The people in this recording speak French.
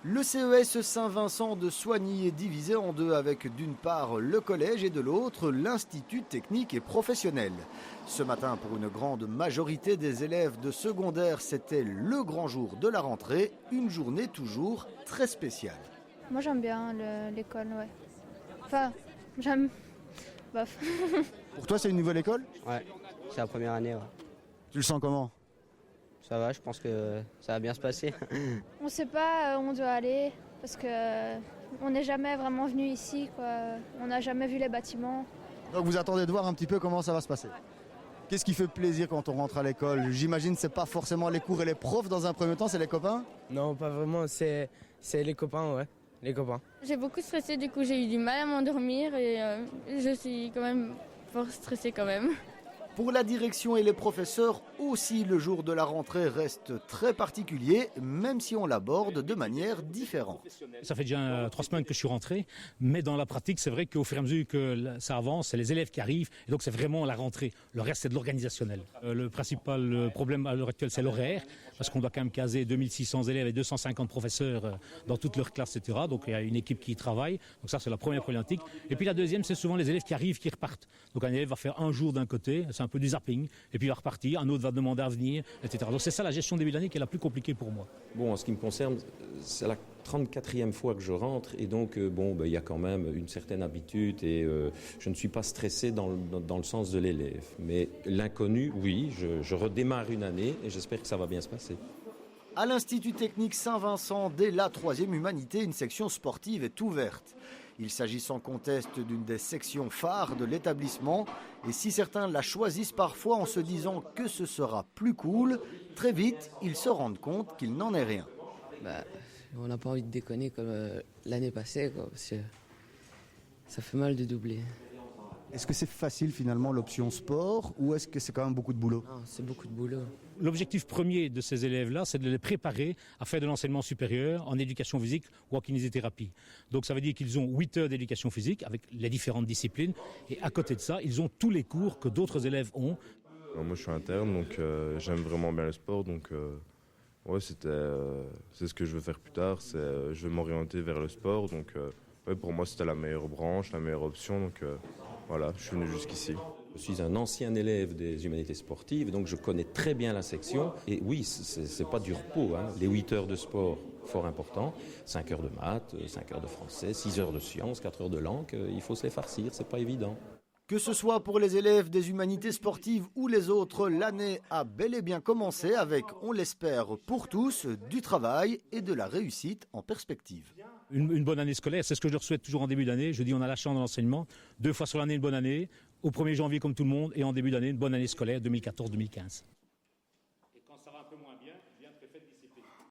Le CES Saint-Vincent de Soigny est divisé en deux avec d'une part le collège et de l'autre l'Institut technique et professionnel. Ce matin, pour une grande majorité des élèves de secondaire, c'était le grand jour de la rentrée, une journée toujours très spéciale. Moi j'aime bien l'école, ouais. Enfin, j'aime... Bof. Pour toi, c'est une nouvelle école ? Ouais, c'est la première année. Ouais. Tu le sens comment ? Ça va, je pense que ça va bien se passer. On ne sait pas où on doit aller parce qu'on n'est jamais vraiment venu ici, quoi. On n'a jamais vu les bâtiments. Donc vous attendez de voir un petit peu comment ça va se passer. Ouais. Qu'est-ce qui fait plaisir quand on rentre à l'école ? J'imagine que ce n'est pas forcément les cours et les profs dans un premier temps, c'est les copains ? Non, pas vraiment, c'est les copains, ouais, les copains. J'ai beaucoup stressé, du coup j'ai eu du mal à m'endormir et je suis quand même fort stressée quand même. Pour la direction et les professeurs aussi, le jour de la rentrée reste très particulier, même si on l'aborde de manière différente. Ça fait déjà 3 semaines que je suis rentré, mais dans la pratique, c'est vrai qu'au fur et à mesure que ça avance, c'est les élèves qui arrivent, et donc c'est vraiment la rentrée. Le reste, c'est de l'organisationnel. Le principal problème à l'heure actuelle, c'est l'horaire, parce qu'on doit quand même caser 2600 élèves et 250 professeurs dans toutes leurs classes, etc. Donc il y a une équipe qui y travaille, donc ça c'est la première problématique. Et puis la deuxième, c'est souvent les élèves qui arrivent, qui repartent. Donc un élève va faire un jour d'un côté, c'est un peu du zapping, et puis il va repartir, un autre va demander à venir, etc. Donc c'est ça la gestion début d'année qui est la plus compliquée pour moi. Bon, en ce qui me concerne, c'est la 34e fois que je rentre, et donc il y a quand même une certaine habitude, et je ne suis pas stressé dans le sens de l'élève. Mais l'inconnu, oui, je redémarre une année, et j'espère que ça va bien se passer. À l'Institut technique Saint-Vincent, dès la 3e humanité, une section sportive est ouverte. Il s'agit sans conteste d'une des sections phares de l'établissement. Et si certains la choisissent parfois en se disant que ce sera plus cool, très vite, ils se rendent compte qu'il n'en est rien. On n'a pas envie de déconner comme l'année passée, quoi, parce que ça fait mal de doubler. Est-ce que c'est facile finalement l'option sport ou est-ce que c'est quand même beaucoup de boulot ? Non, c'est beaucoup de boulot. L'objectif premier de ces élèves-là, c'est de les préparer à faire de l'enseignement supérieur en éducation physique ou en kinésithérapie. Donc ça veut dire qu'ils ont 8 heures d'éducation physique avec les différentes disciplines et à côté de ça, ils ont tous les cours que d'autres élèves ont. Moi je suis interne, donc j'aime vraiment bien le sport, donc c'est ce que je veux faire plus tard, je veux m'orienter vers le sport, donc pour moi c'était la meilleure branche, la meilleure option, donc voilà, je suis venu jusqu'ici. Je suis un ancien élève des humanités sportives, donc je connais très bien la section. Et oui, c'est pas du repos, hein. Les 8 heures de sport, fort important, 5 heures de maths, 5 heures de français, 6 heures de sciences, 4 heures de langue, il faut se les farcir, c'est pas évident. Que ce soit pour les élèves des humanités sportives ou les autres, l'année a bel et bien commencé avec, on l'espère pour tous, du travail et de la réussite en perspective. Une bonne année scolaire, c'est ce que je leur souhaite toujours en début d'année. Je dis on a la chance dans l'enseignement, 2 fois sur l'année une bonne année, au 1er janvier comme tout le monde et en début d'année une bonne année scolaire 2014-2015.